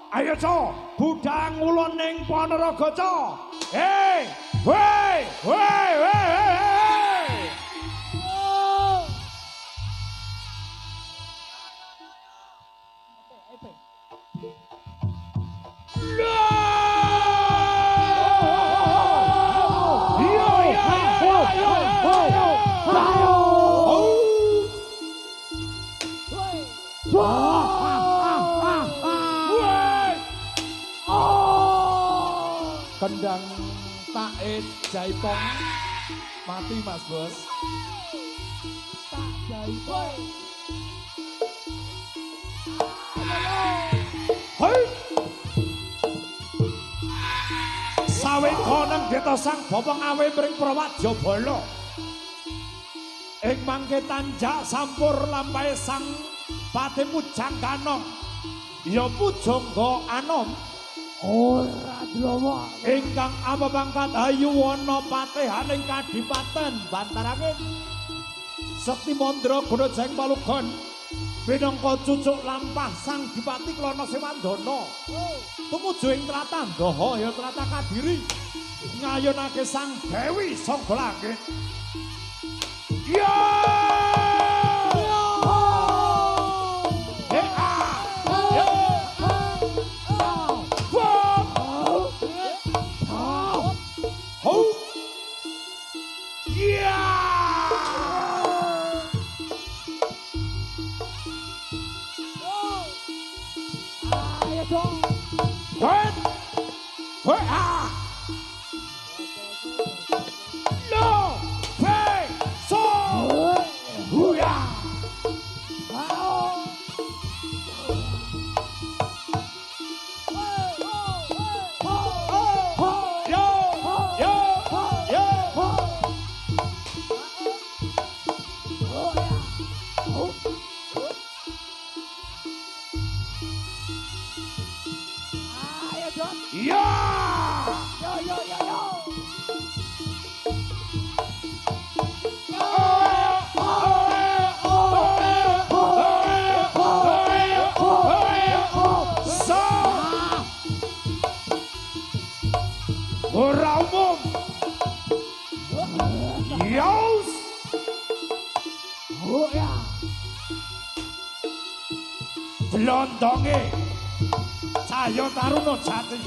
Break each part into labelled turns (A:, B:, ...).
A: Ayo co, budang ulun ning Ponorogo co. Hei, wei, wei, wei.
B: Kendang Taid Jaipong mati Mas Bos. Tak Jaipong.
A: Hei. Sawe koneng Deta Sang Bapa ngawe mring Prawadya Bala. Ing mangke tanjak sampur lampahe Sang Pati Pujang Kanong. Ya pujangga anom.
B: Ora dlomo
A: Ingkang amapangkat Hayuwana Patihaning Kadipaten Bantarangin Sekti Mandra Gunajeng Palugon minangka cucuk lampah Sang Dipati Klana Sewandana tumuju ing tlatah Ndaha ya tlatah Kadiri ngayunake Sang Dewi sangga langit. Ya ora umum. Yos. Oh ya. Blondonge. Cahya Taruna Jati.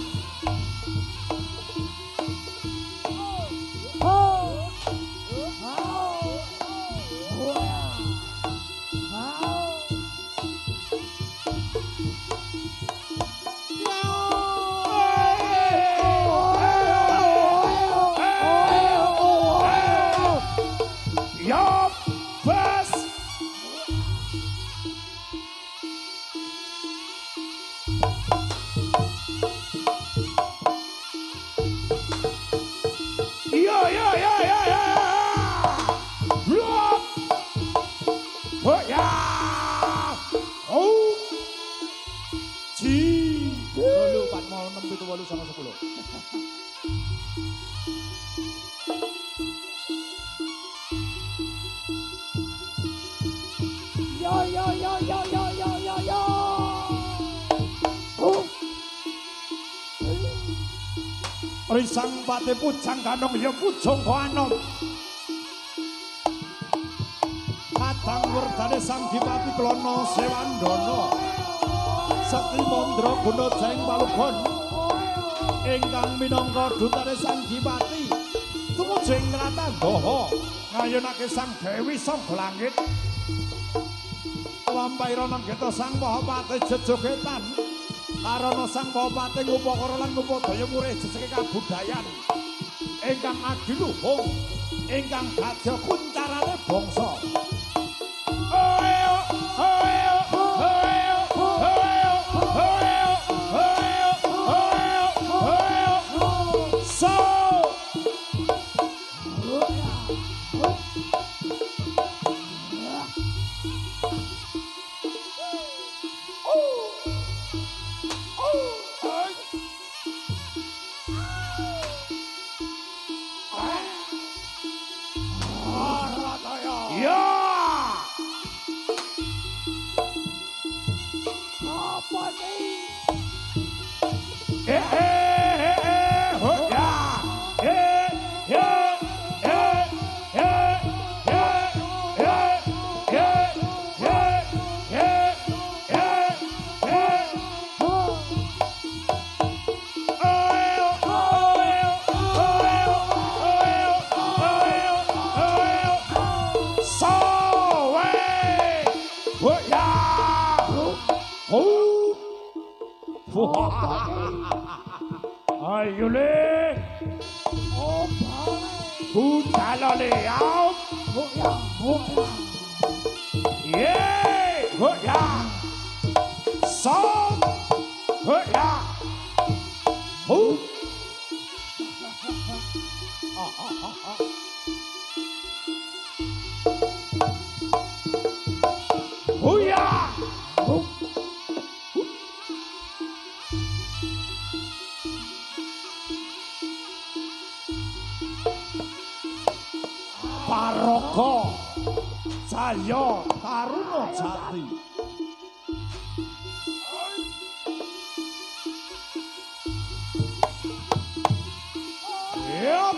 A: Risang Pati Pujang Kanong ya pujangga anom. Kadang werdane Sang Dipati Klana Sewandana. Sekti Mandra Gunajeng Palugon. Ingkang minangka dutane Sang Dipati tumuju ing tlatah Ndaha ngayunake Sang Dewi sangga langit. Lampaira nang Geta Sang Mahapati Jejogetan. Karana Sang Bupati ngupakara lan ngupadaya murih jejeke kabudayan ingkang adiluhung ingkang gadya kuncarane bangsa. Ya Ayo le.
B: Oh, boleh.
A: Budala le out.
B: Hoya, hoya.
A: Yeah, hoya. Song. Hoya. Hu. Hoya.
B: Oh,
A: Paraga Jaya Taruna Jati. Yap.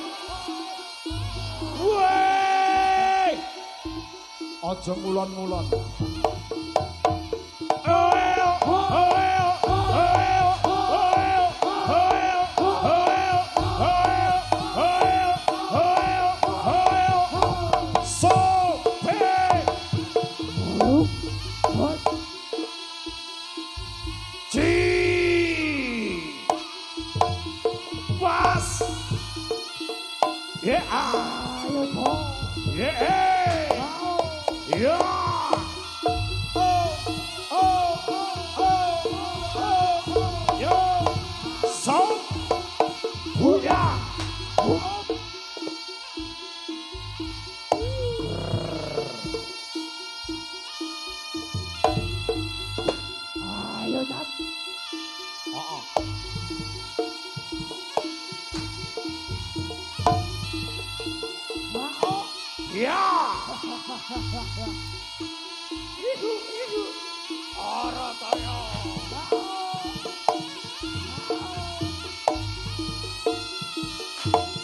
A: Weh. Aja ngulon-ngulon.
B: oh, oh. Ayo, toh. Ayo, Cat. Mau.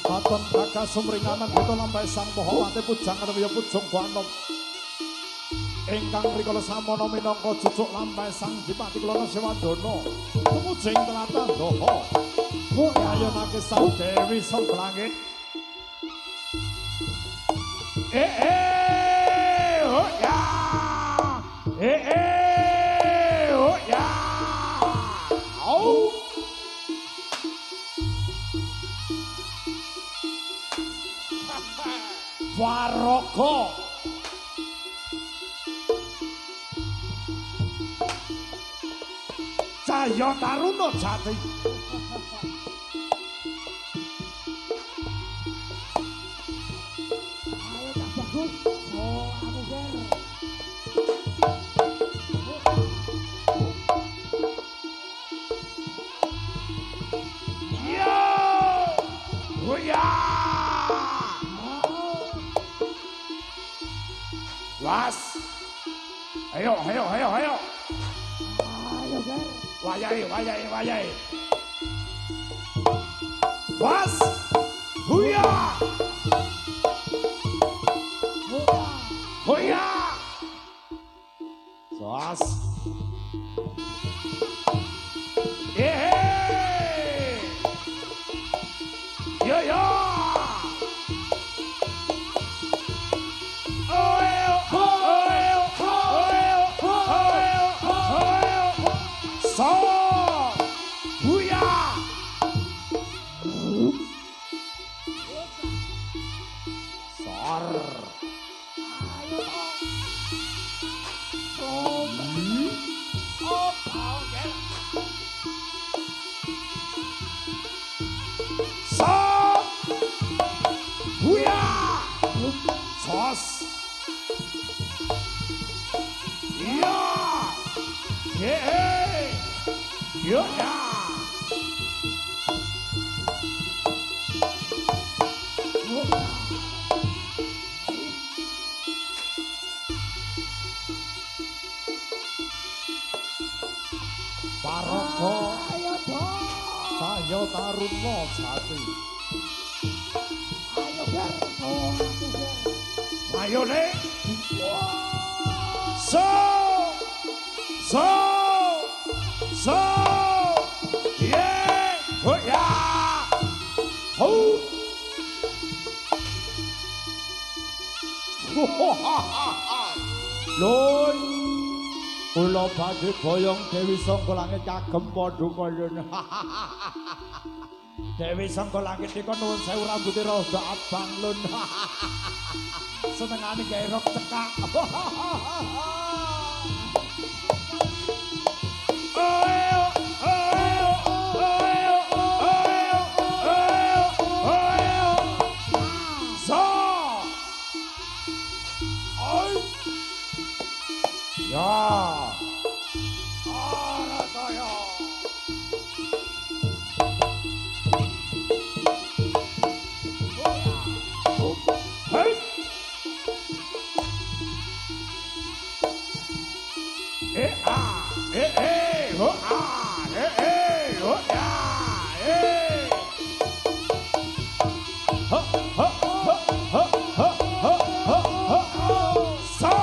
A: Katon kakak sumringanan kita lampai sang pohowate pujang kaya pujung kuanom. Ingkang rikala samono minangka cucuk lampai sang Dipati Klana Sewandana. Tumujing tlatah Daha. Ayunake sang Dewi sang langit. Oh ya. Oh ya. Au. Paraga Jaya Taruna Jati.
B: Ayo, Cak Bagus. Oh, aku ger.
A: Yo! Huya! Was! Ayo.
B: Ayo, ger.
A: Wayai. Was! Huya! Huya! Was! Yo! So! Huya! Sor!
B: Ayo, toh. Oh, kau ger.
A: Sop! Huya! Sos! Iya! Yo ya! Paraga
B: Ayo, toh.
A: Jaya Taruna Jati.
B: Ayo, ger. Oh, aku ger.
A: Ayo le. So. Yeah. Oh ya. Oh. Lon. Kula badhe boyong Dewi Sangka Langit kagem padha kaya Dewi Sangka Langit nika nuwun sewu rambuté rada abang lun. Senengane gawe rok cekak. Ya. Arataya. Hei. Ho ho ya. Ho ho ho ho ho ho ho. Sa.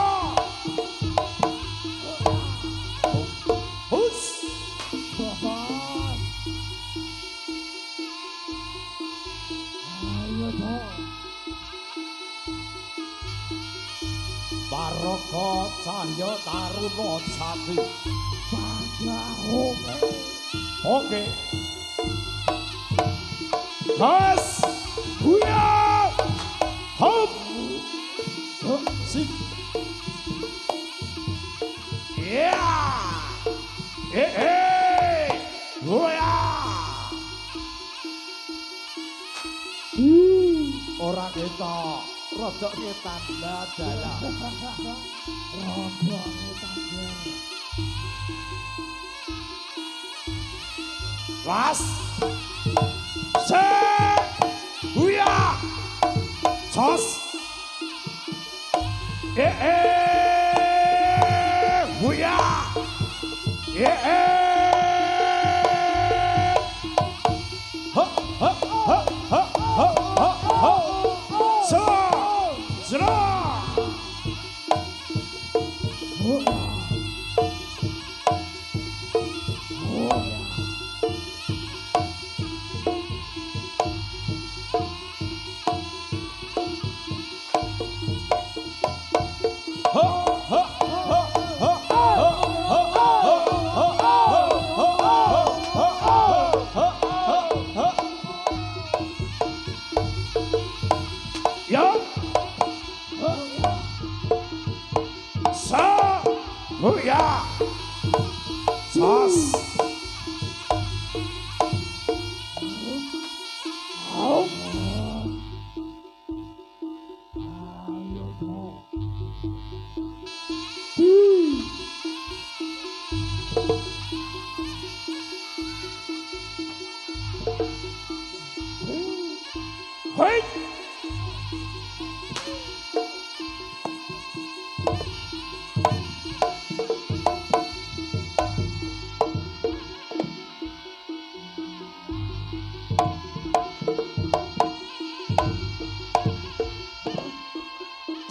A: Baraka cahya taruna jati pagawe oke has buya hop sip ya buya ora ketok rodok ketan dalah rodok ketan was se huya jos huya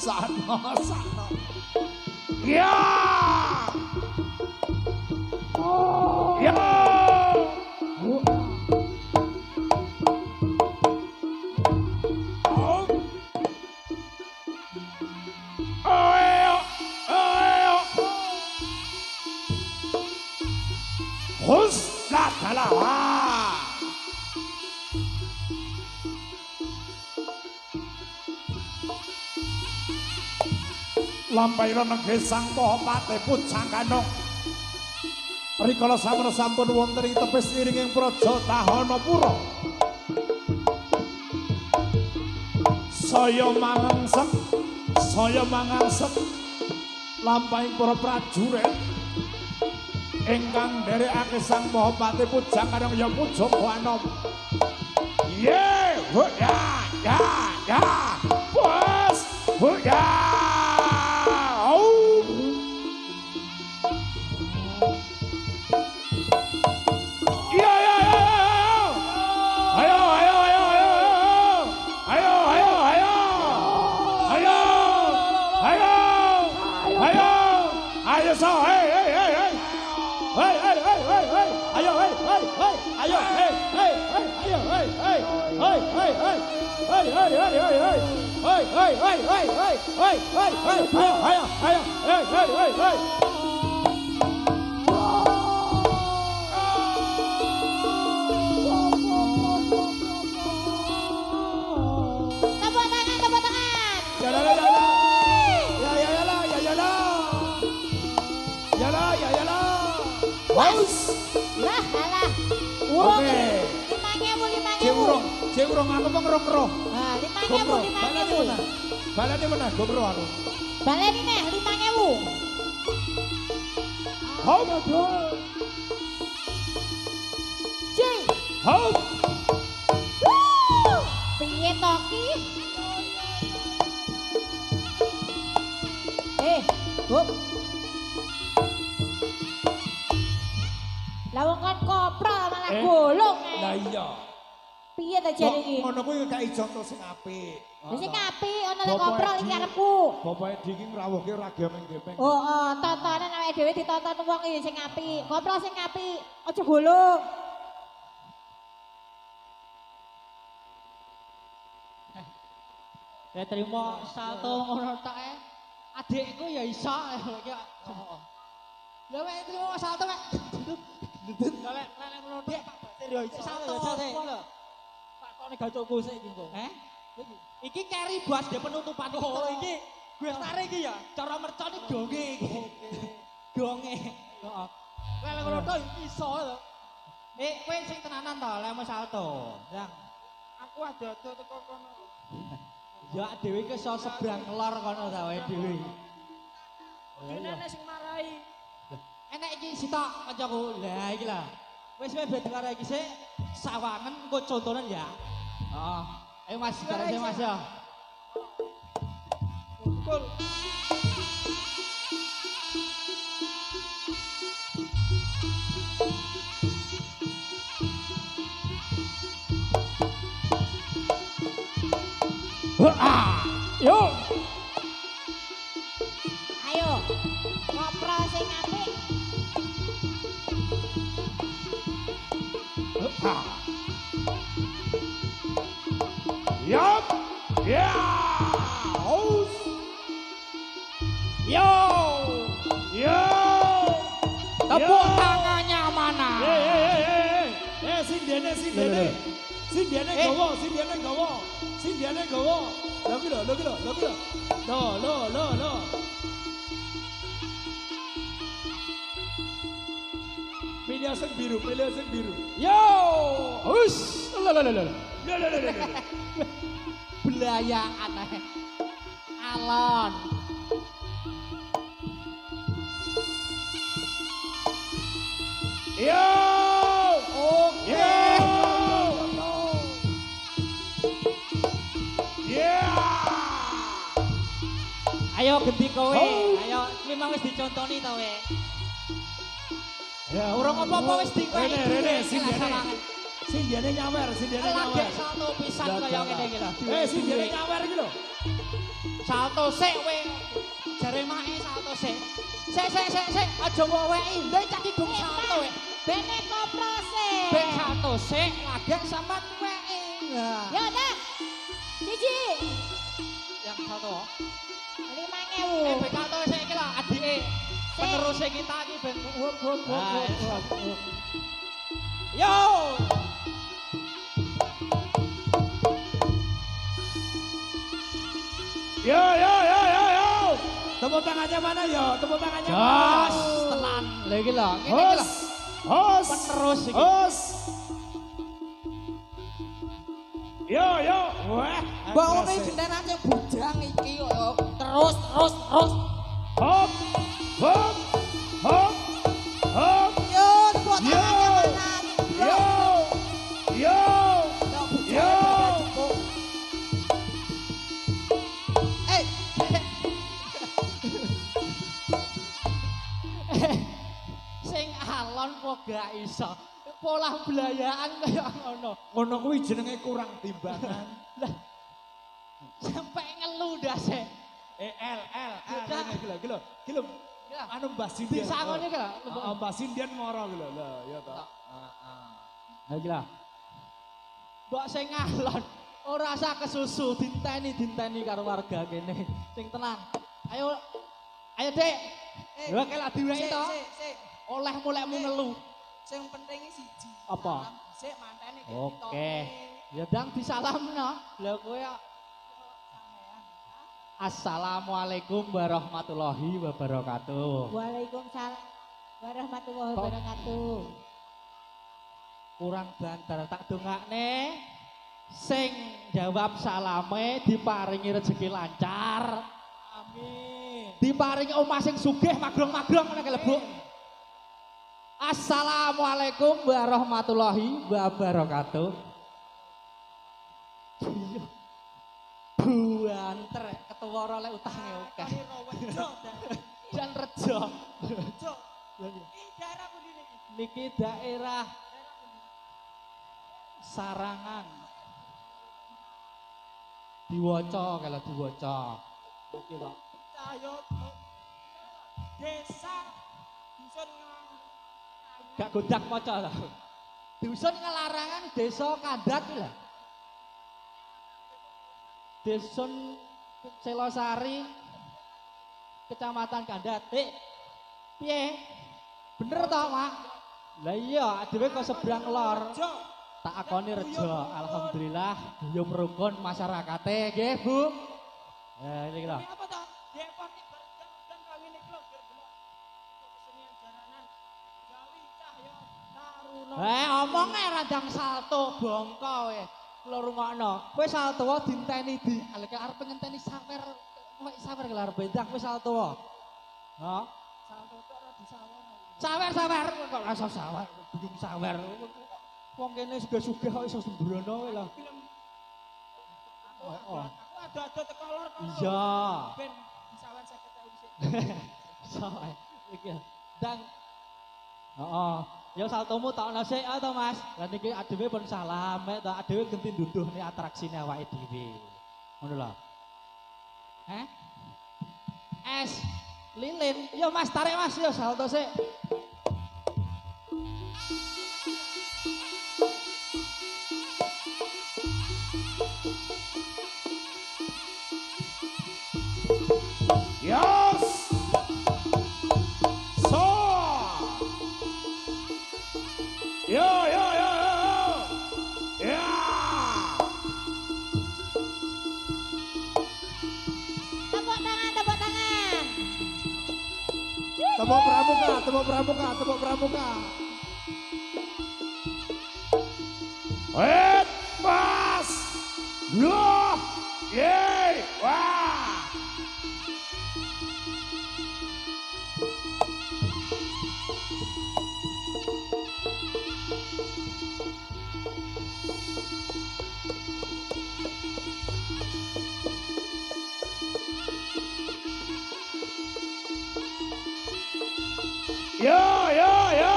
A: Sana. Ya. Ya. Lampaira negeri Sang Mahapati Pujanganong rikala sampun wonten ing tepis iringing praja Tahanapura saya mangangsek lampahing para prajurit ingkang nderekake Sang Mahapati Pujanganong ya Pujawanom ye ya bos ya Haus.
B: Lah, alah. Urung.
A: Oke.
B: 5.000.
A: Cewrong aku mau ngerong-ngerong.
B: Ah,
A: Gomro,
B: 5.000.
A: balane mana? Balane mana? Gomro aku.
B: Baleni neh 5.000.
A: Hop.
B: Jeng.
A: Hop.
B: Wuh. Piye to ki? Hop. Lawang kan kopro malah golong.
A: Lah iya.
B: Piye ta jane iki?
A: Ngono kuwi gak contoh sing apik.
B: Wis sing apik ana lek kopro iki karepku.
A: Bapake Diki ngrawuhke ora gemeng-gemeng.
B: Oh, tontonan awake dhewe ditonton wong iki sing apik. Kopro sing apik, aja golong.
C: Ya terima salto ngono tok e. Adikku ya iso iki. Lah wek terima salto wek. Lah lek ngono dik ya iso salto apa lho. Takone gacokku sik iki kok. Iki carry bas ge penutupan iki. Oh iki gue tarik iki ya. Cara mercone gonge iki. Gonge. Heeh. Lek ngono tok iso lho. Kowe sing tenanan to lek mau salto. Yang aku ada-ada teko kono. Ya dhewe iki iso sebrang lor kono ta wae dhewe. Dene sing marai. Enek iki sitok kancaku. Lah iki lah. Wis ben karo iki sik sawangen engko contonan ya. Heeh. Ayo Mas, garese Mas ya. Betul.
A: Yo.
B: Ayo. Kopro sing apik.
A: Yup. Ya. Haus. Yo. Yo.
C: Tepuk tangannya mana?
A: Sindiane. Sindiane gowo. Lho ki lho. Lo. Pilih sing biru. Yo. Hus. Lah.
C: Belayaan ae. Alon.
A: Yo.
C: Oke. Ayo genti kowe. Ayo memang wis dicontoni ta we.
A: Ya,
C: Urung apa-apa wis dikowe.
A: Rene, Sindiane nyawer.
C: Lagi salto pisan kaya ngene iki lho.
A: Sindiane nyawer iki lho.
C: Salto sik we. Jare mae salto sik. Sik. Aja mbok weki. Lha cah iki gum salto we.
B: Bene kopro sik.
C: Ben salto sik lagi sampean weki.
B: Ya dah. Siji.
C: Yang salto.
B: 5.000.
C: Ben salto sik iki lho adike. Penerus kita iki ben
B: Hop.
C: Yo.
A: Yo. Tepuk tangannya mana yo? Tepuk tangannya.
C: Jos, tenan. Lha iki lho, ngene iki lho.
A: Hos.
C: Penerus iki.
A: Hos. Yo. Wah.
C: Mbak ngene jenengan aja bujang iki yo. Terus.
A: Hop.
C: Yo, tepuk tangannya mana?
A: Yo.
C: Sing alon kok gak iso. Pola belayaan kaya ngono.
A: Ngono kuwi jenenge kurang timbangan.
C: Lah. Sampai ngelu dah sik.
A: L. Gila. Anu Mbah
C: Di
A: Sindian.
C: sangone iki lho.
A: Mbah Sindian ngoro iki lho. Lah, ya ta.
C: Ha iki lho. Mbok sing alon ora usah kesusu, dinteni karo warga kene. Sing tenang. Ayo, Dik. Lha kelak diweki to. Oleh mulekmu ngelu.
D: Sing penting siji.
C: Apa?
D: Sik mantene iki.
C: Oke. Ya dang disalamno. Lha kowe Assalamualaikum warahmatullahi wabarakatuh.
B: Waalaikumsalam. Warahmatullahi
C: Kok-
B: wabarakatuh.
C: Kurang banter tak dongakne sing jawab salame diparingi rezeki lancar.
D: Amin.
C: Diparingi omah sing sugih magrong-magrong ngene kelebuk. Assalamualaikum warahmatullahi wabarakatuh. Iya. Buanter ketua oleh utange akeh.
D: Kali rowejo dan
C: Jan rejo.
D: rejo. Ini daerah pundi niki?
C: Niki daerah Sarangan. Diwaca kalau diwaca. Oke, Pak.
D: Cahyo desa dusun ngang
C: Gak godak maca lah. Dusun Ngelarangan Desa Kandat iki lho. Dusun Selosari Kecamatan Kandat. Piye? Bener toh, Mak? Lah iya, dhewe kok seberang lor.
D: rejo.
C: Tak akoni rejo. Alhamdulillah guyub rukun masyarakate, nggih, Bu. Ya, ini lho.
D: Ini apa toh? Depok iki bareng dan kawin iki lho biar delok. Untuk kesenian jaranan Jawi Cahyo Taruna.
C: Omonge radang salto bongko we. Kula rungokno. Kowe salto wae dinteni di. Lek arep ngenteni sawer, kowe sawer kelar bendak kowe salto wae. Ha?
D: Salto tok ora disawon.
C: Sawer kok rasa sawer, bingung sawer. Wong kene sugih-sugih kok iso sembrono kowe lho.
D: Film
C: Oh.
D: aku ada teko lor kono.
C: Iya.
D: Ben disawer 50.000 sik.
C: So, iki. Dan heeh. Ya saltomu tak ono sik to, Mas. Lah niki adewe pun salam, mek to adewe genti nduduh nih atraksine awake dhewe. Ngono lho. Heh? Es lilin. Yo Mas, tarik Mas, yo salto sik.
A: Yes. So. Yo yo yo yo. Ya.
B: Tepuk tangan, tepuk tangan.
A: Tepuk pramuka, tepuk pramuka, tepuk pramuka. Wait, pas. Loh. Yeay. Wah. Ya, ya, ya.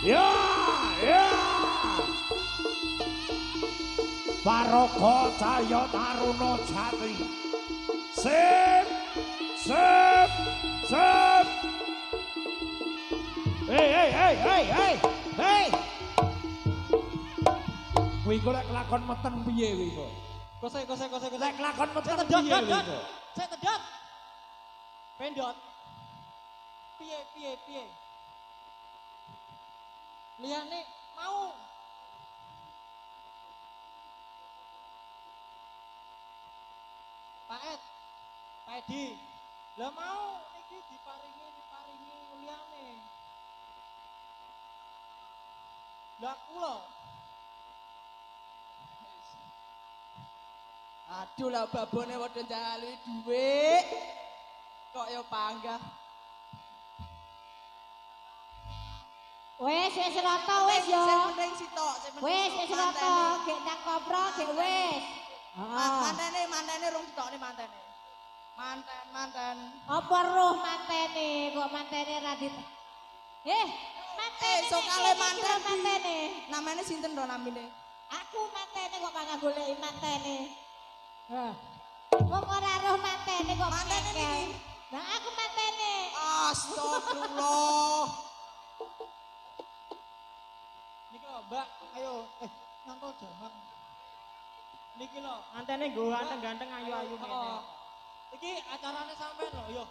A: Ya, ya. Baroko Cahyo Taruna Jati. Sip. Sip. Sip. Hey. Kuwi kok lek kelakon meteng piye kuwi kok?
C: Kose.
A: Lek kelakon meteng
C: Tedot,
A: piye kuwi
C: tedot.
A: kok?
C: Saya tedot. Pendot.
D: Piye.
C: Liyane mau Pak Ed, Pak Edi, lah mau iki diparingi liyane. Lah kula.
D: Aduh lah babone padha njalui dhuwit. Kok ya panggah.
B: Wes rata wes yo.
D: Sing penting sitok, sing penting.
B: Wes rata, gek nang kopro, gek wes. Heeh.
D: Mantene rung ditokne mantene. Manten.
B: Apa roh mantene, kok mantene ra dit. Mantene.
D: sok kale manten.
B: Mantene.
D: Namanya sinten ro namine?
B: Aku mantene kok mangga goleki mantene. Wong ora roh mantene kok
D: Mantene
B: mengkel.
D: niki.
B: Nah aku mantene.
D: Astagfirullah.
C: Niki lho, Mbak, ayo nyantol jaman. Niki lho,
E: Mantene nggo ganteng-ganteng ayu-ayu ngene.
C: heeh. Iki acarane sampean lho, yo.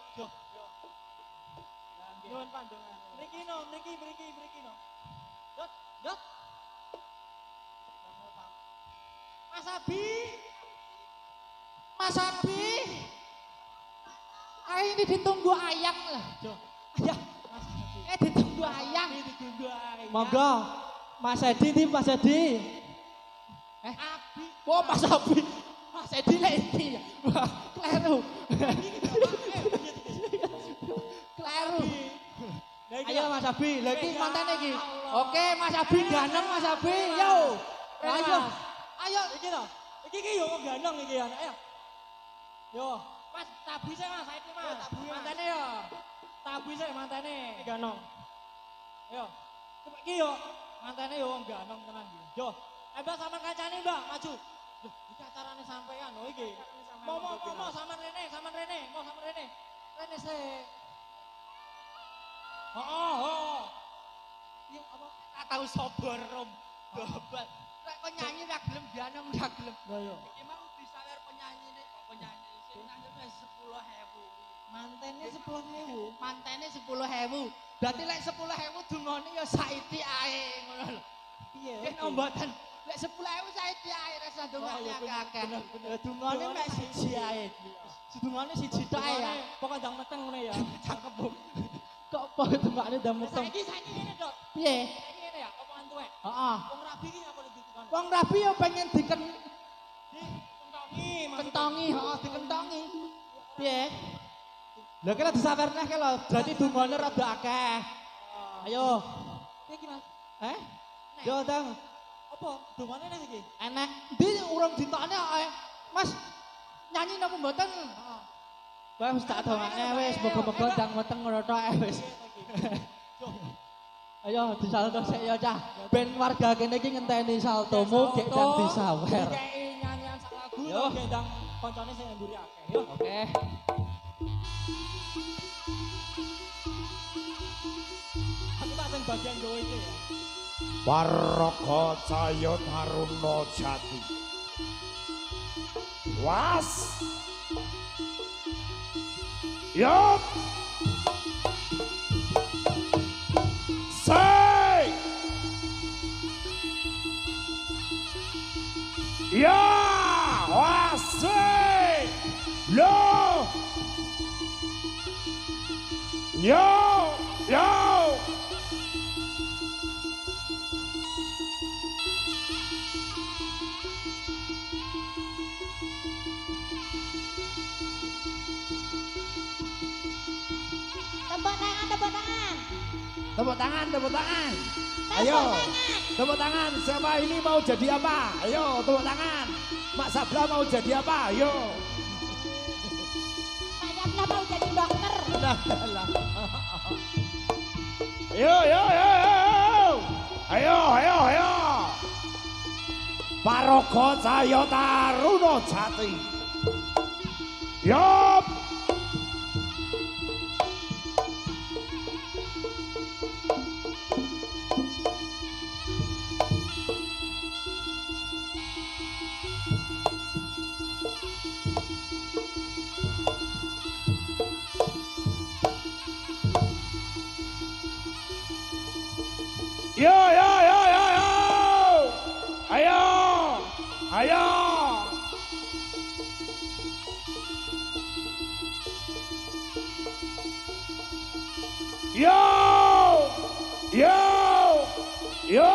E: Nyuwun pandongan.
C: Mriki no. Dot. Mas Abi. Ayo ini ditunggu ayam lah. Ayam. ditunggu ayang.
D: Ditunggu ayang.
C: Monggo. Mas Edi di Mas Edi.
D: Abi.
C: Oh Mas Abi. Mas Edi lek iki. Wah, kleru. Kleru. Ayo Mas Abi, lha iki mantene iki. Oke, Mas Abi ganteng Mas Abi. Yo. Ayo. Ayo
D: Iki to. Iki yo kok gandeng iki ya. Ayo. Yo, Mas tabu sih Mas, saiki Mas. Mantene yo. Tabu sih mantene. Iki ganong. Ayo. Cepet iki yo. Mantene yo wong ganong tenan iki. Yo. Mbak sampean kancane Mbak, maju. Loh, iki acarane sampean lho iki. Mau sampean Rene, mau sampean Rene. Rene sik. Oh. Yo apa? Tak tahu sobar rom. Dobel.
C: lek kok nyanyi ra gelem ganong ra gelem.
D: Lah yo.
C: Iki mau disawer penyanyine kok penyanyi sing nanggung wis 10.000.
D: Mantene 10.000.
C: Mantene 10.000. Berarti lek 10.000 dungane ya saiki ae ngono lho.
D: Piye?
C: Yen omboten lek 10.000 saiki ae rasa dongane akeh-akeh.
D: Bener. Dungane mek siji ae.
C: Dungane siji tok ae ya.
D: Pokok ndang meteng ngene ya. Cakep, Bu.
C: Kok po dungane ndang meteng.
D: Saiki ngene, Dok.
C: Piye?
D: Saiki ngene ya, omongan tuwek.
C: Heeh.
D: Wong rabi iki apa ditukan?
C: Wong rabi ya pengen
D: Kentongi,
C: dikentongi, heeh, dikentongi. Piye? Lha kira disawer neh ke lho, berarti dungane rada akeh. Ayo.
D: Piye iki, Mas?
C: Yo, Dang.
D: Apa? Dungane nek iki?
C: Enek. Ndi urung ditokne kok. Mas nyanyi napa mboten?
D: Heeh.
C: Wis tak dongake wis moga-moga ndang meteng ngono tok wis. Ayo disalto sik ya cah. Ben warga kene iki ngenteni saltomu gek ndang disawer.
D: Dikei nyanyian sak lagu
C: Yo.
D: gek ndang koncone sing mburi akeh. Yo.
C: Oke.
D: Aku tak sing bagian Jawa iki ya.
A: Paraga Caya Taruna Jati. Was. Yup. Say. Ya, was. Say. Lo. Yo, yo.
B: Tepuk tangan, tepuk tangan.
A: Tepuk tangan, tepuk tangan.
B: Tepuk
A: Ayo,
B: tangan.
A: tepuk tangan. Siapa ini mau jadi apa? Ayo, tepuk tangan. Mak Sabla mau jadi apa? Ayo.
B: Saya pernah mau jadi dokter.
A: Lah, lah. Ayo, ayo, ayo, ayo. Ayo, ayo, ayo. Paraga Caya Taruna Jati. Yup. Yo, yo, yo, yo, yo. Ayo, ayo. Yo, yo, yo.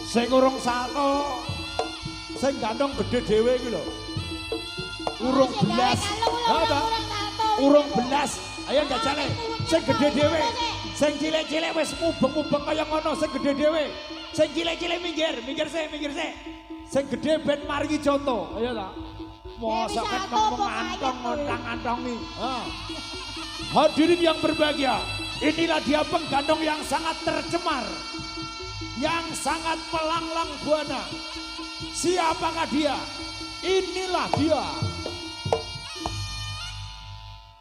A: Sing urung sato, sing gandong gede dhewe iki lho. Urung belas. Apa? Urung belas. Ayo jajale. Sing gede dhewe. Sing cilik-cilik wis mubeng-mubeng kaya ngono, sing gede dhewe. Sing cilik-cilik minggir, minggir sik, minggir sik. Sing gede ben maringi conto. Ayo ta. Mosok ket ngomong antong ngontang-antongi. Hadirin yang berbahagia, inilah dia penggandong yang sangat tercemar, yang sangat melanglang buana. Siapakah dia? Inilah dia.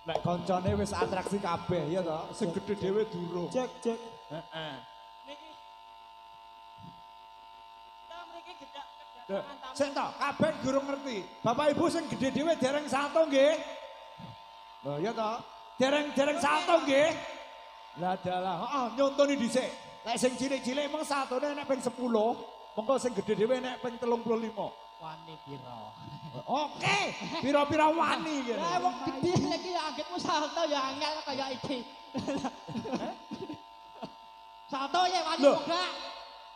A: Nek koncone wis atraksi kabeh ya toh, sing gedhe dhewe durung.
D: Cek, cek.
A: Heeh.
D: Niki. Kita mriki gedak
A: Loh,
D: kedatangan tamu.
A: sing toh kabeh durung ngerti. Bapak Ibu sing gedhe dhewe dereng sato nggih. Lho ya toh, dereng sato nggih. Lah dalah, heeh nyontoni dhisik. Lek sing cilik-cilik mung satone nek ping 10, mengko sing gedhe dhewe nek ping 35.
C: Wani piro.
A: Oke, pira-pira wani gitu.
C: Lah wong gede lagi ya anggitmu salto ya angel kaya iki. Salto ya wani
A: Loh.
C: kok gak.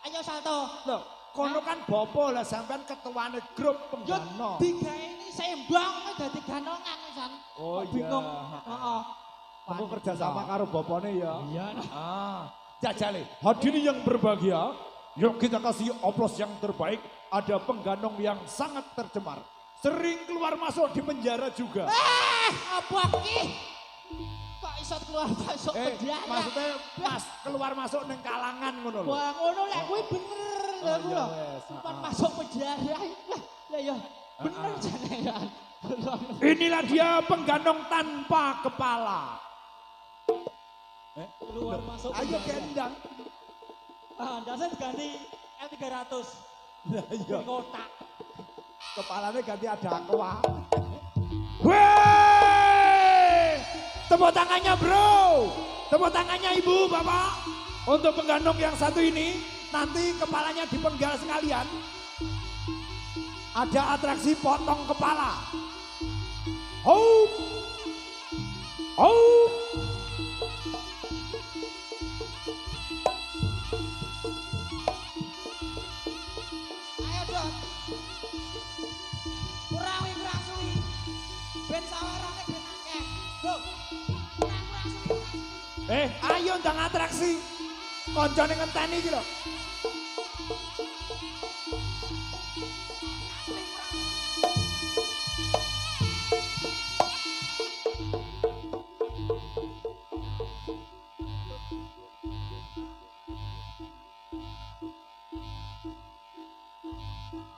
C: Ayo salto.
A: Loh, kono kan bopo lah sampean ketuane grup
C: Yo
A: penggano.
C: digawe ini sembang dadi ganongan pisan.
A: Oh iya.
C: Bingung. Heeh.
A: Aku kerja sama karo bopone ya.
C: Iya.
A: Ah, jajale. Hadirin yang berbahagia, yuk kita kasih oplos yang terbaik. Ada pengganong yang sangat tercemar. Sering keluar masuk di penjara juga.
C: Apa ki? Kok iso keluar masuk penjara?
A: Maksudnya pas keluar masuk neng kalangan ngono lho.
C: Wah, ngono lek kuwi bener lho ku lho.
A: wes,
C: Bukan masuk penjara. Lah ya bener jane ya.
A: Inilah dia pengganong tanpa kepala.
D: Keluar masuk.
A: Ayo gendang.
D: Ah, dasar diganti L300.
A: Nah, iya.
D: Di kotak.
A: Kepalanya ganti ada aqua. Weh! Tepuk tangannya bro. Tepuk tangannya ibu, bapak. Untuk pengganong yang satu ini, nanti kepalanya dipenggal sekalian. Ada atraksi potong kepala. Oh! Oh!
C: Ayo dong. Kurang suwi. Ben sawarane ben akeh. Loh. Kurang suwi.
A: Ayo ndang atraksi. Koncone ngenteni iki lho.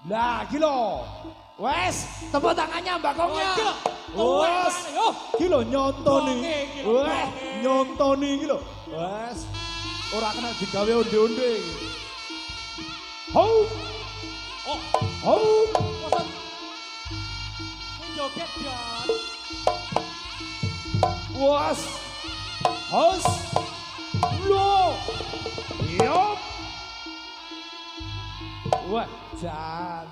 A: Lah, gila. Wes, tepuk tangannya Mbak Kongnya. Wes, gila nyontoni. Wes, nyontoni gila. Wes, ora kena digawe onde-onde. Ho.
D: Oh,
A: Ho.
D: maksud ini joget dan
A: Was. Hos. Lo. Yop. Wah, jan.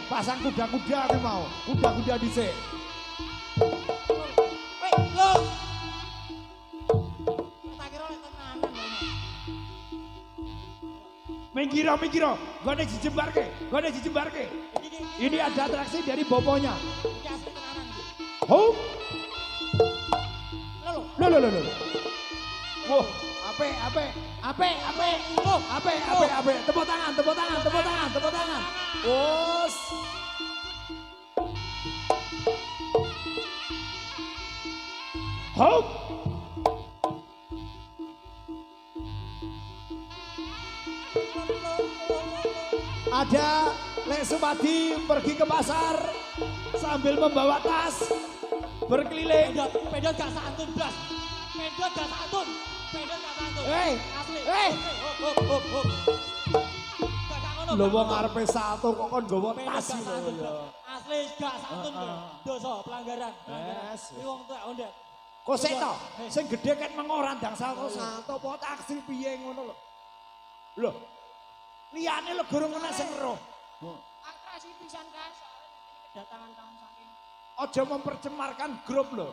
A: Pasang kuda-kuda aku mau. Kuda-kuda dhisik.
D: lo. Tak kira lek tenanan lho.
A: Minggiro. Gone dijembarke. Ini ada atraksi dari boponya.
D: Iki asli tenanan iki.
A: Ho.
D: Lho.
A: Lo. Wah, ape. Tepuk tangan. Bos. Hop. Ada Lek Sumadi pergi ke pasar sambil membawa tas berkeliling.
D: Pedot gak santun blas. Pedot gak santun. Asli. Hop. Gak ngono.
A: Lho wong arepe satu kok kon nggawa
D: Pedot
A: tas
D: gak
A: lho
D: santun.
A: ya.
D: Asli gak santun kowe. Dosa pelanggaran.
A: Yes.
D: Iki wong tuwek ondet.
A: Kok sik to? Sing gedhe ket mengoran dang salto apa taksi piye ngono lho. Lho. Liyane lho gurung kena sing roh.
C: Atraksi pisan kan kedatangan tamu saking
A: Aja mempercemarkan grup lho.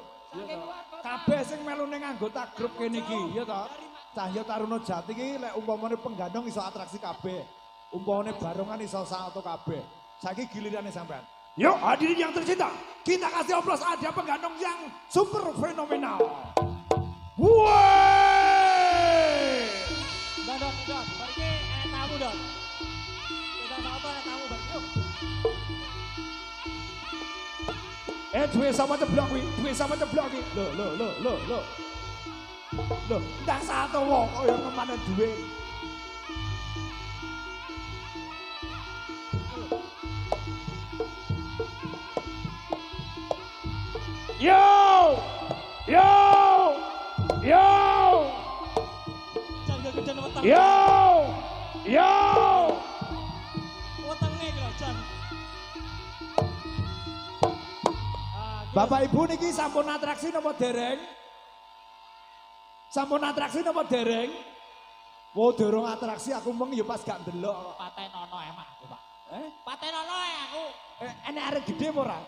A: Kabeh sing melu ning anggota grup kene iki, ya to? Cahya Taruna Jati iki lek umpamane pengganong iso atraksi kabeh. Umpamane barongan iso salto kabeh. Saiki gilirane sampean. Yuk hadirin yang tercinta, kita kasih oplos ada pengganong yang super fenomenal. Woi!
D: Dot. Bari tamu dot. Kita salto tamu bari. Yuk.
A: Duwe sama ceblok kuwi. Lho. Ndak salto wong kaya kemana duwe. Yo!
D: Jangan gede weteng.
A: Yo!
D: Wetenge iki lho, Jan.
A: Bapak Ibu niki sampun atraksi napa dereng? Wo dorong atraksi aku meng ya pas gak ndelok.
C: Patenono emang aku, Pak. Patenono aku.
A: Enek arek gede apa ora?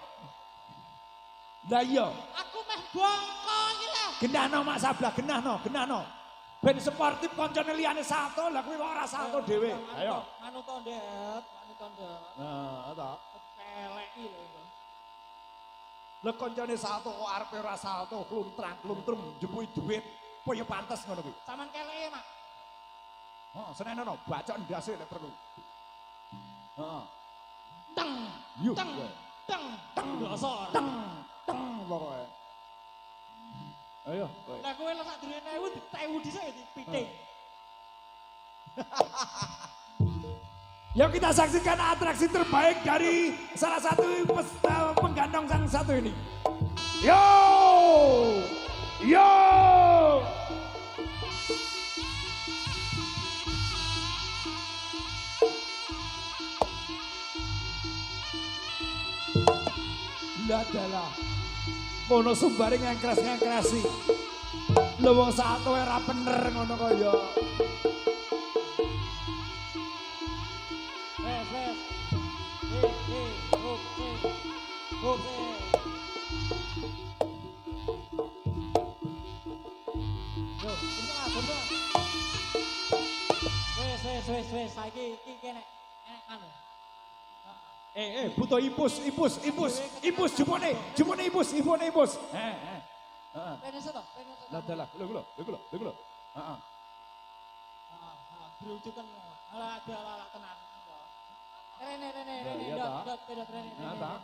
A: Lah iya.
C: Aku meh bongko iki lho.
A: Genahno Mak Sablah, genahno. Ben sportif koncone liyane salto, lah kuwi kok ora salto dhewe. Ayo.
D: Anu to, Ndet. Anu to, Ndet.
A: Nah, ta.
D: Peleki lho.
A: Lah koncone salto kok arepe ora salto, kluntrum jepuki dhuwit. Apa ya pantes ngono kuwi.
D: Saman keleke, Mak.
A: Heeh, senenono bacok ndase nek perlu. Heeh.
C: Teng.
A: Yuk.
C: Teng.
D: Dosor.
A: Teng pokoke. Ayo, kowe.
D: Lah kowe lho sak durene 1000 dhisik dipiting.
A: Yuk kita saksikan atraksi terbaik dari salah satu penggandong sang satu ini. Yo! Ladalah. Kono sumbare ngengkres-ngengkresi. Lho wong satu ora bener ngono kaya.
D: Wes. Hop. Yo, bentar. Wes, saiki iki kene. Anu.
A: Butuh impus, jempone impus.
D: Penes to.
A: Ladalah, lho. Heeh.
D: Berujukan. Ala tenan. Rene,
A: Iya, Ta.
D: dot, rene.
A: Nah, Ta.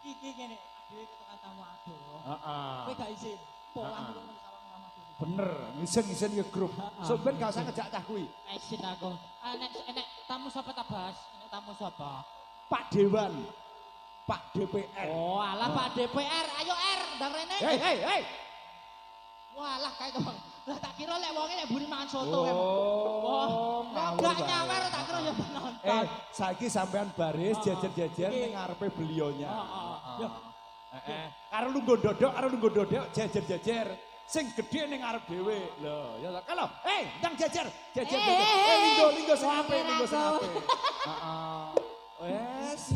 D: Iki kene, dhewe ketekan tamu aduh.
A: Heeh.
D: Kowe gak izin. Polan kok salah nama dhewe.
A: Bener, ngisen ya grup. So ben gak usah ngejak cah kuwi.
C: Izin aku. Enek tamu sapa ta, Bas? Enek tamu sapa?
A: Pak Dewan. Pak DPR.
C: Oh, alah Pak DPR. Ayo R, ndang rene.
A: Hei.
C: Walah kae to. Lah tak kira lek wonge lek buri mangan soto
A: Oh,
C: Wah,
A: ngawur
C: gak nyawer tak kira ya penonton.
A: Saiki sampean baris jejer-jejer ning ngarepe belionya.
C: Yo.
A: Karo lungguh dodok, jejer-jejer. Sing gedhe ning ngarep dhewe. Lho, ya kalau. Ndang jejer. Linggo sing apik. Heeh. Wes.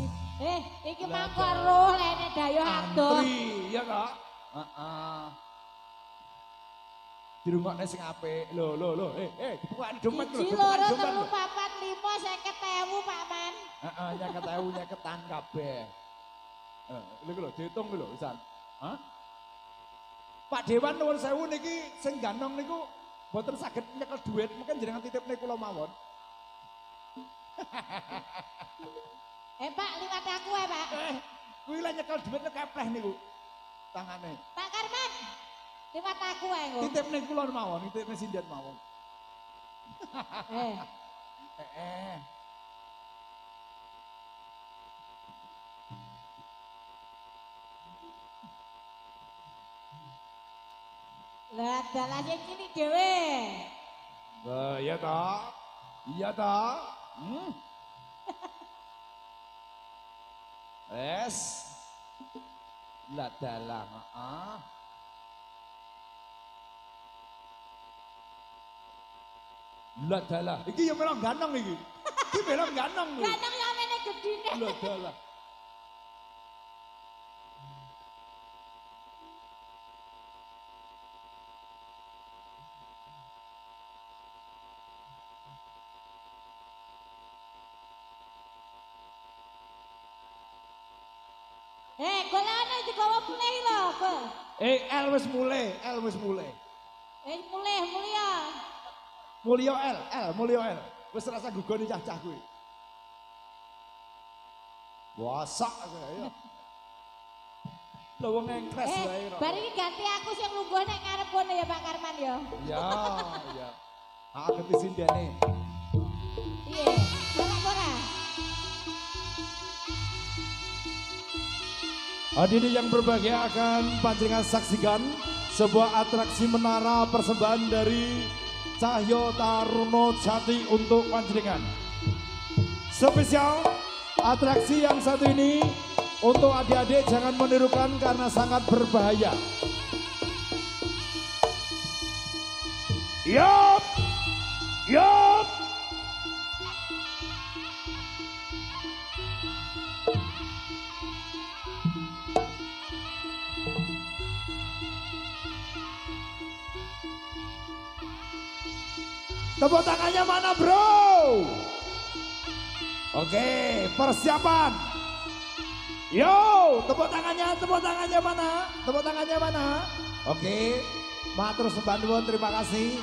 B: Iki mangkok roh lene dayo adoh.
A: Antri, ya kok? Heeh. Dirungokne sing apik. Lho. Dipukani dompet lho,
B: 1, 2, 3, 4, 5, 50.000 Pak Man.
A: Heeh, nyeketan kabeh. Lho, diitung lho pisan. Hah? Pak Dewan nuwun sewu niki sing ganong niku mboten saged nyekel dhuwit, mungkin jenengan titipne kula mawon.
B: Pak, liwat aku Pak.
A: Kuwi lek nyekel dhuwit nek kepleh niku tangane.
B: Pak Karman. Liwat aku engko.
A: Titipne kula mawon, titipne sindian mawon.
B: Eh. Lah dalah sing kini dhewe.
A: Iya ta. Wes. Lah dalah, heeh. Lah dalah. Iki ya melok ganong iki. Iki melok ganong lho.
B: Ganong ya mene gedine.
A: Lah dalah.
B: Golane digawa mulih lho, Ko.
A: El wis mulai.
B: Mulih mulya.
A: Mulya El. Wis rasa gugoni cah-cah kuwi. Wasak ya. Lho wong engkres wae kok.
B: Bar iki ganti aku sing lungguh nek ngarep kono ya Pak Karman ya.
A: Ya. Hak kesindene.
B: Iya, salah ora?
A: Hadirin yang berbahagia akan panjenengan saksikan sebuah atraksi menara persembahan dari Cahyo Taruno Jati untuk panjenengan. Spesial atraksi yang satu ini untuk adik-adik jangan menirukan karena sangat berbahaya. Yup. Yup. Tepuk tangannya mana bro? Oke, persiapan. Yo, tepuk tangannya mana? Tepuk tangannya mana? Oke, matur sembah nuwun, terima kasih.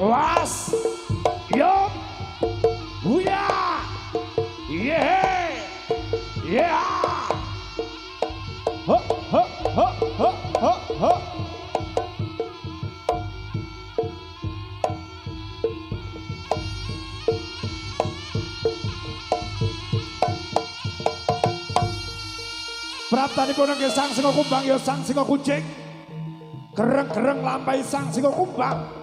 A: Was, yup, yeah, yeah, yeah. Ho, ho, ho, ho, ho, ho. Praptanipun nggih sang singa kumbang ya sang singa kucing. Gereng-gereng lambai sang singa kumbang.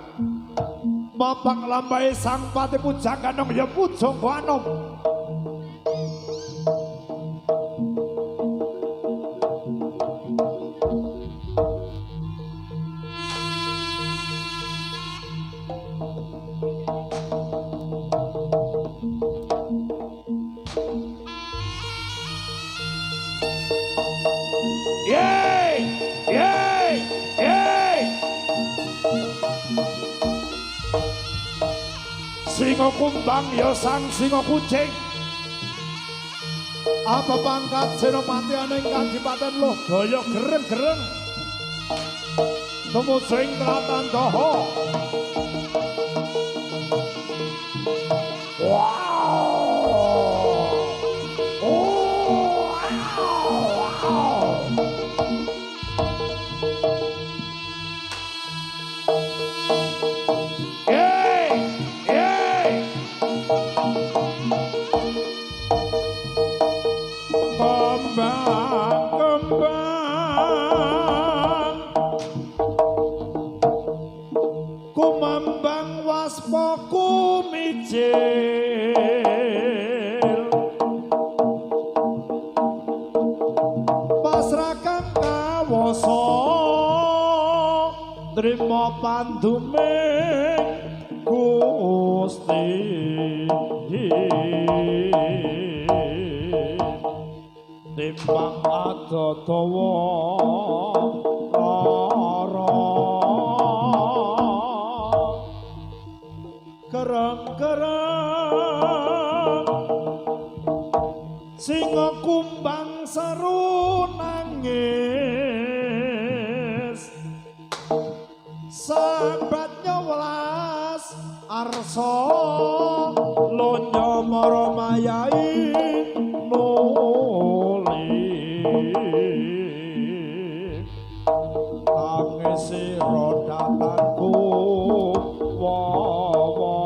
A: Mabang lambai sang pati pujaganong ya pujangga anom. Yeay! Yeay! Yeay! Singa kumbang ya sang singa kucing. Apa pangkat senopati aning Kadipaten Lodaya gereng-gereng. Temu sing Tratan Daha. Wow! Oh! Wow! Yeay! Yeay! Kembang kumambang waspa kumijil pasrakan kawasa trima panduming Gusti. Timbang adadawa lara kereng-kereng singa kumbang seru nangis sahabatnya welas arsa lonya mara mayai tangisi rodatanku wawa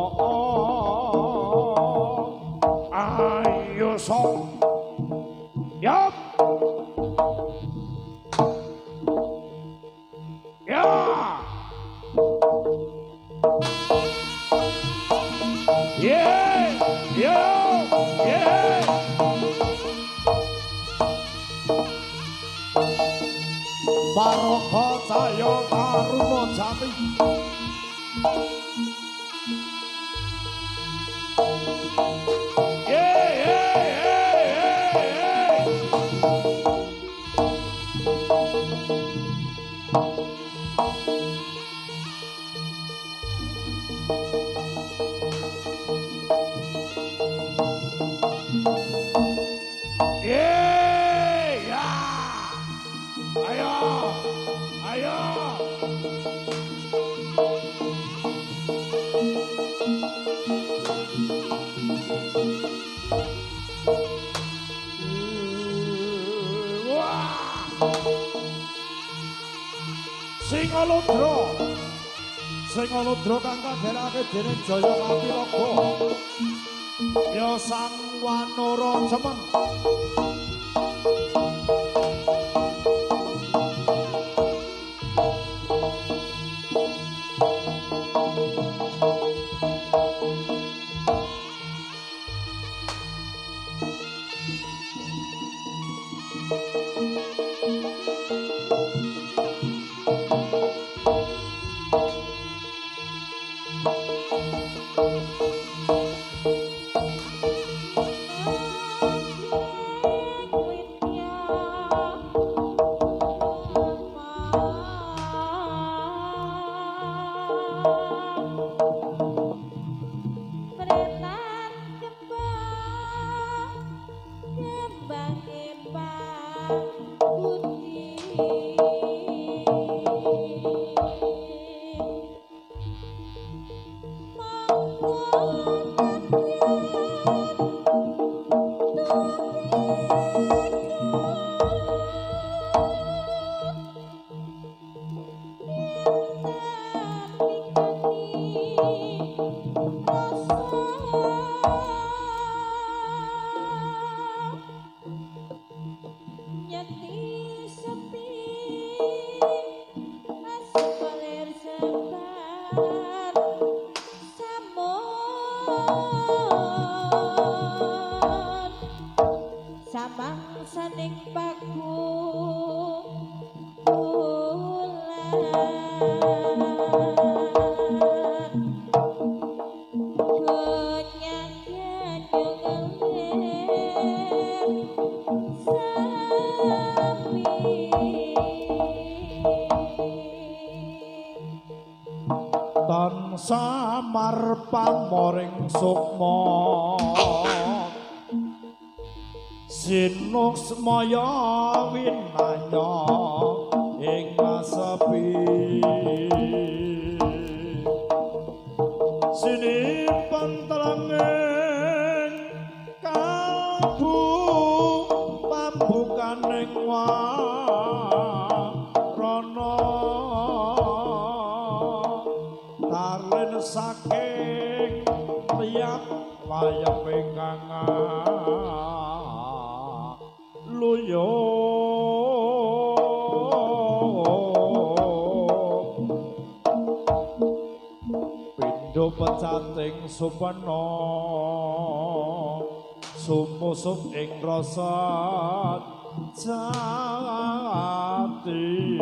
A: ayo sok yap ya yeah yeah yeah Barokah Cahya Taruna Jati. Singalodra Singalodra kang kaderake dening Jaya Kapilaka ya sang wanara cemeng samar pamoring sukma sinuk semaya winanya ing sepi sinimpen telenging kalbu pambukaning warana tarlen saking tiap wayang ingkang luyo pindho pecating supena sumusup ing rasa jati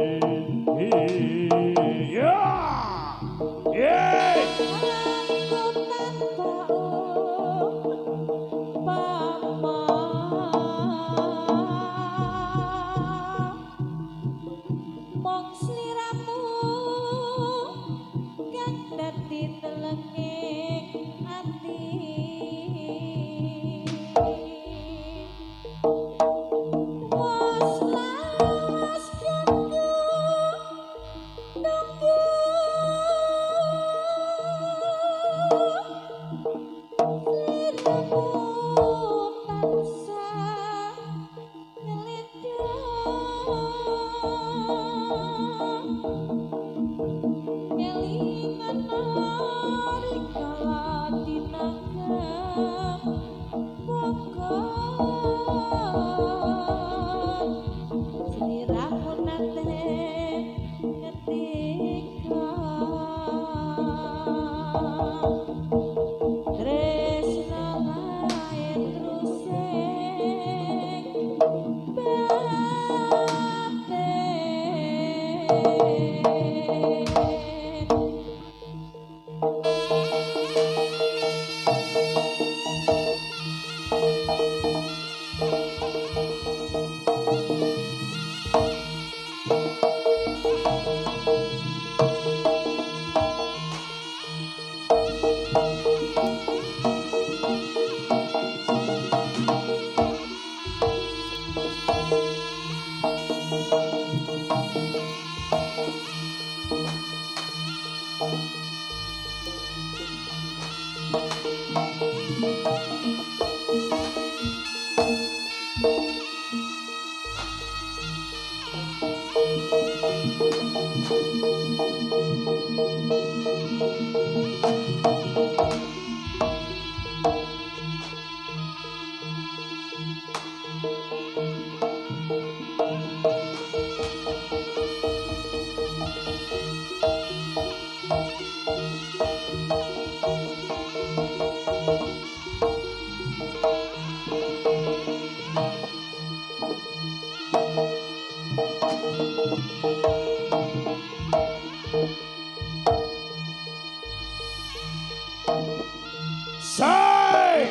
A: Say!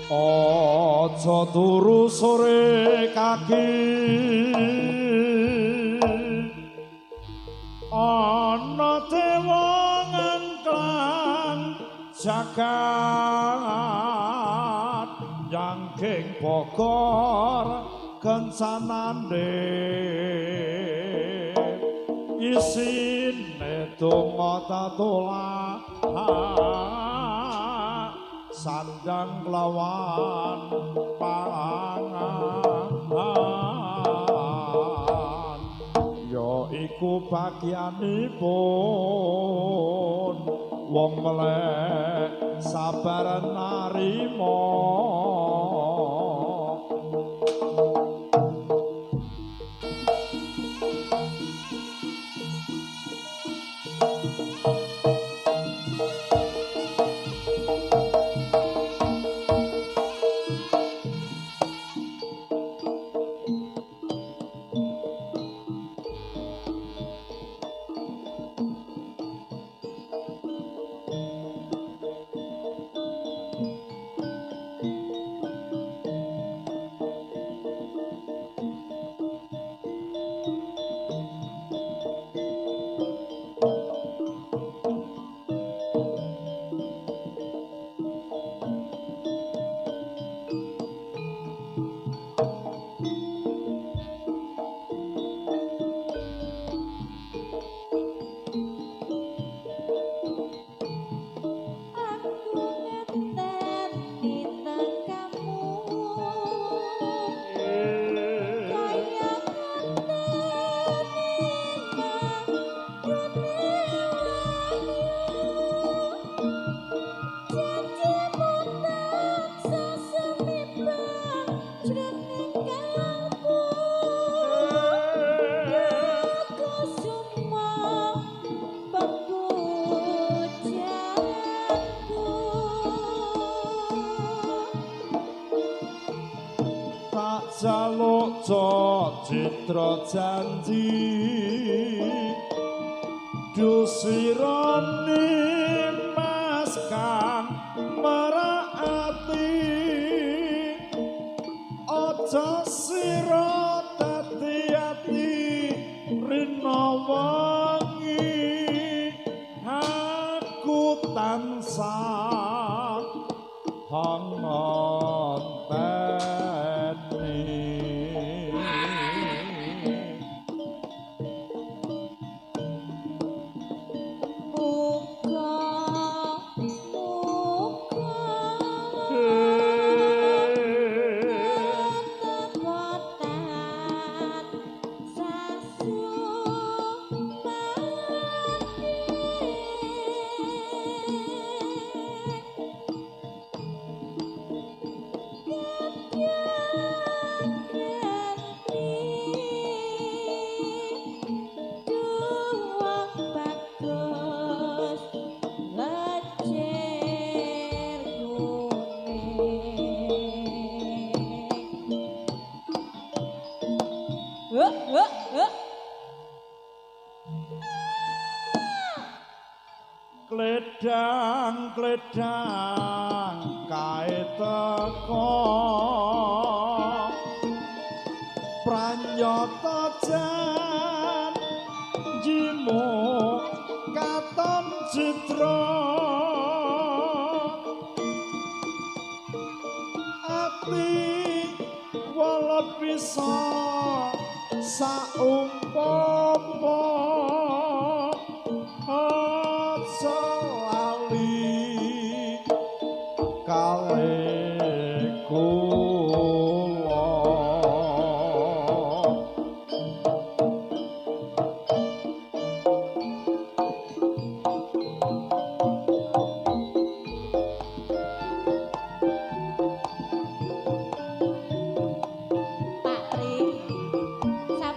A: Aja turu sore kaki ana dewa ngangklang jagat nyangking Bogor kencanande isine donga tatulah sandang lawan pangan ya iku bagianipun wong melek sabar narima jaluk citra janji dusirani mas kang meraati aja sira dadi ati rina wengi aku tansah Kledang kae teko pranyata janjimu katon citra ati walet bisa saumpama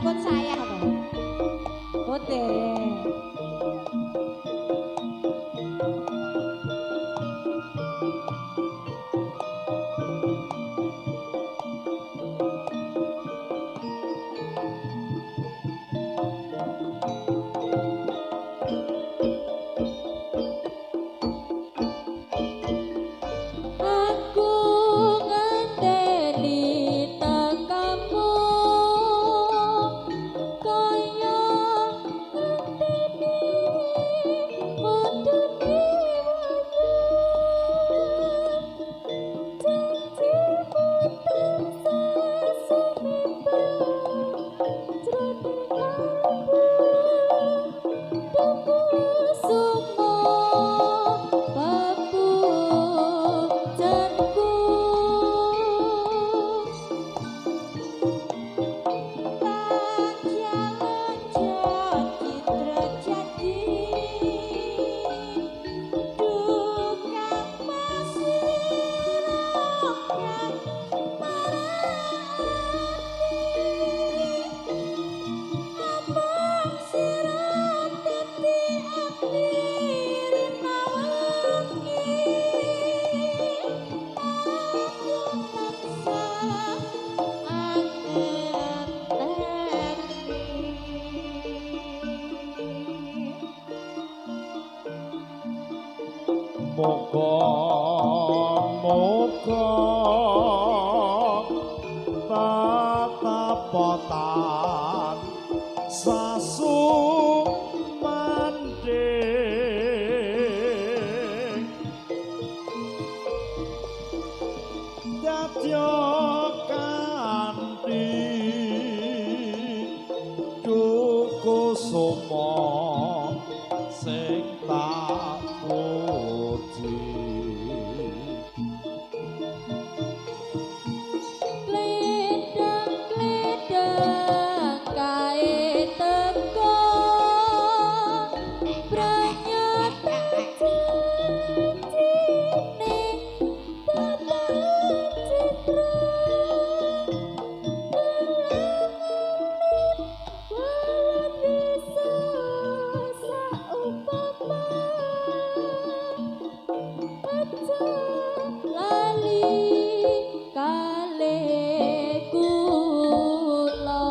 B: Sampun sayang to. Boten.
A: Moga-moga tatapotan sasumanding dadya kanthi dukusuma sing tak puji.
B: Kledang-kledang kae teko pranyata janjine bapak citra walau bisa saumpama aja lali kalih kula.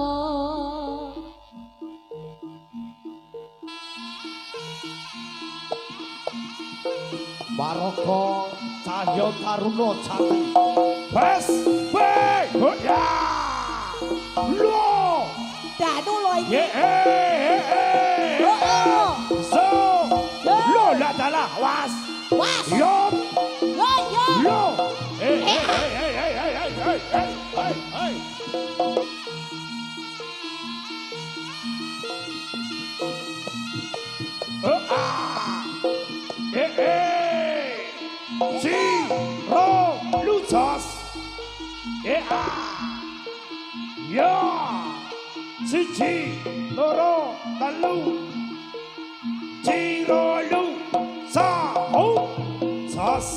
A: Baraka Cahya Taruna Jati. Bes, be, ya. Lo,
B: Danu lho iki.
A: ye, so, lo la dala, was,
B: Was.
A: yo,
B: Yo yo.
A: lo, hey. Si, ro, luchas. Ya, siji, loro, telu, ciro, lu, sahu, sas.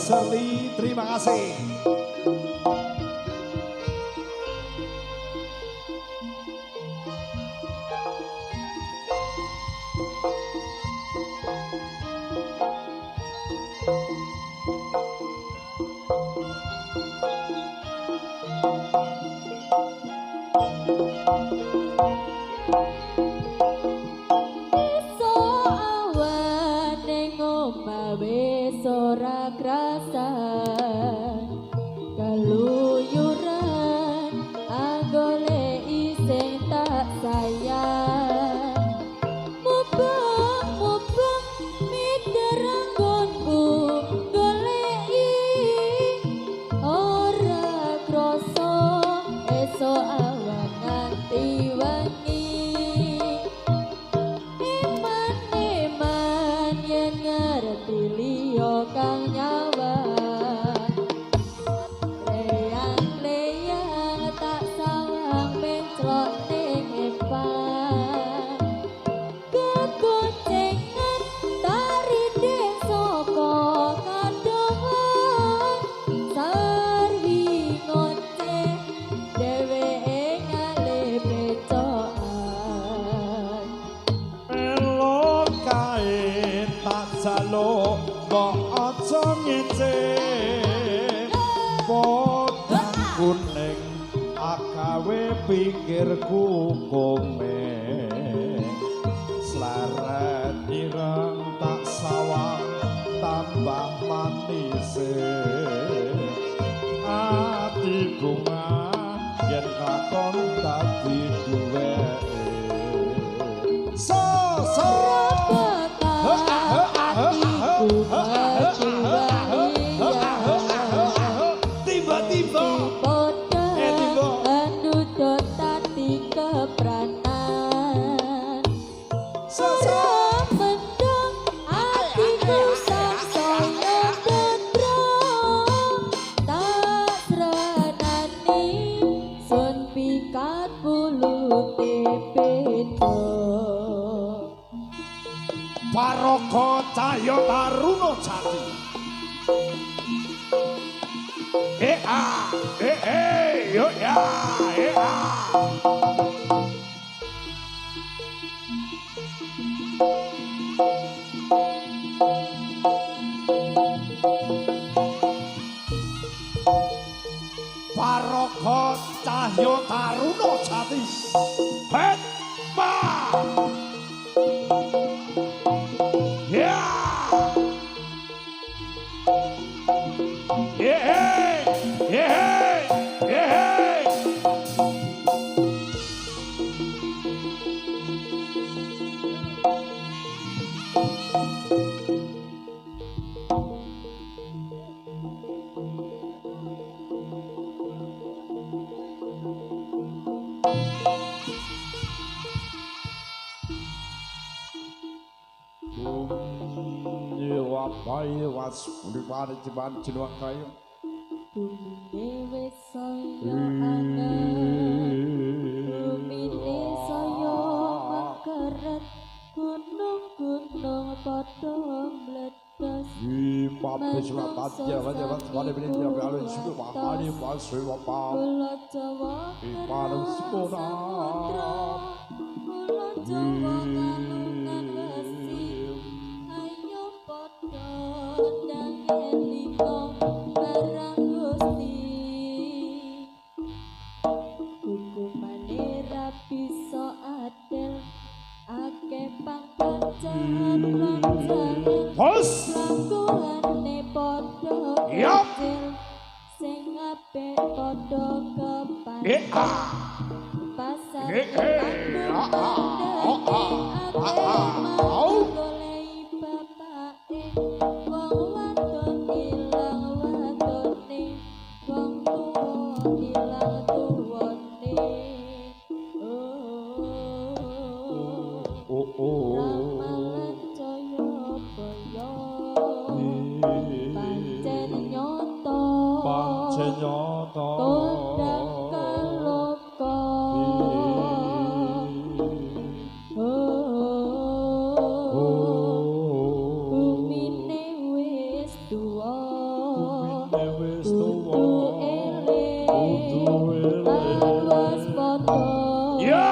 A: Serli, terima kasih.
B: Ora krasa kaluyuran agole iseng tak sayang mubeng miterang gonku goleki ora kroso esok awan nganti wengi iman yen ngerti liya kang nyawa leyang tak sawang pencrot ning epan kegoncengan tari dek saka kadohan sarwi ngoceh dheweke ngale becokan
A: Elok kae tak jaluk mbok aja ngecek podang kuning agawe pikirku komeng slaret ireng tak sawang tambah manis ati bunga yen kakon dadi duweke so tiba-tiba
B: ndudut tati kepranan mendung atiku sangsaya gedro tak srenani sun pikat bulute beda
A: Baraka Cahya Taruna Jati. Yo ya, Baraka Cahya Taruna Jati. Het pa. Was ulipane ciban cinuang kayu
B: bumine wis saya anget bumine saya mengkeret gunung-gunung padha mledos
A: Papis Rapatya Vajavat Vadabini Javalin Suku Mahani Pasri Vapam
B: Pulau Jawa
A: Ipanang Sipona
B: Pulau Jawa kanungan besi ayo padha ndangen lingkong barang Gusti hukumane ra bisa adil akeh pangkancen lanjangan
A: Pos
B: lakuane padha
A: Yap.
B: kecil sing apik padha kepan pasar golei bapake wong wadon ilang wadone wong tuwa ilang tuwane ramalan jaya baya pancen nyoto
A: Pancen nyoto
B: tondang kaloka bumine wis tuwa
A: wis tuwa kudu eling ya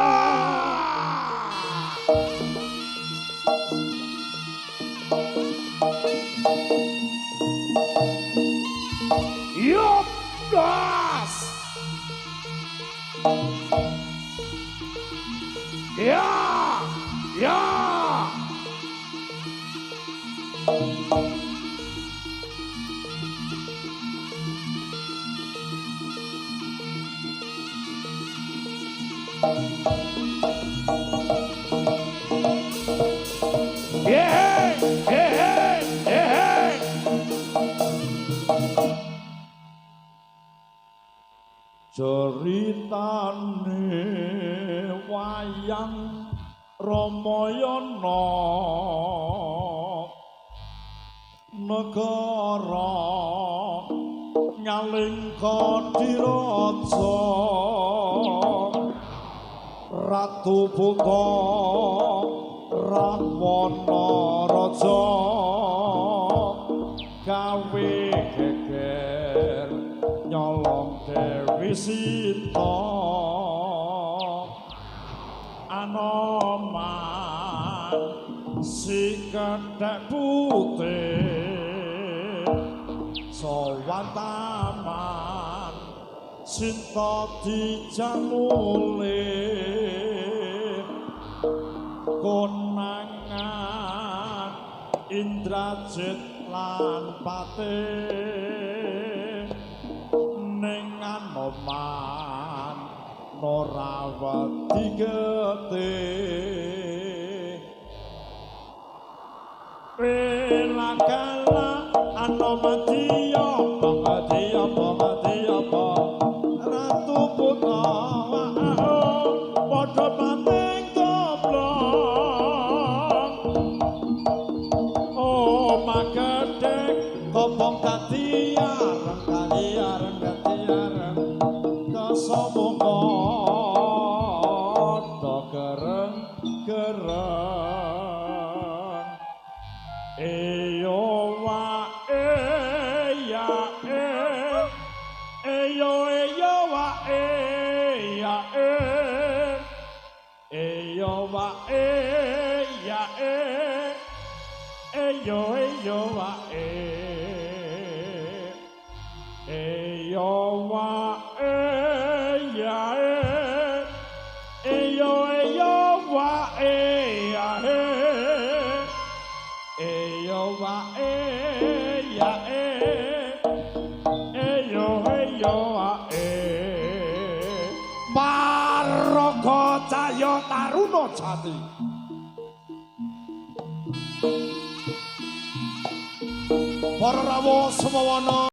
A: yup gas ya ya ceritane wayang Ramayana negara nyalingka diraja Ratu Buta Rawana raja gawe geger nyolong Dewi Sita Anoman si kethek putih sowan taman Sinta dijamule konangan Indrajit lan Patih ning Anoman Norawati getih pelakala Anomadiya Pamadiya Pamadiya Ratu Buta padha pating goblok oh magedhek kobong katiareng kaliareng katiareng kasamuka do gereng gereng eyo wa ya eyo wa ya eyo wa ya eyo wa eyo wa ya eyo wa ya eyo wa ya eyo wa Paraga Cahya Taruna Jati para rawuh semono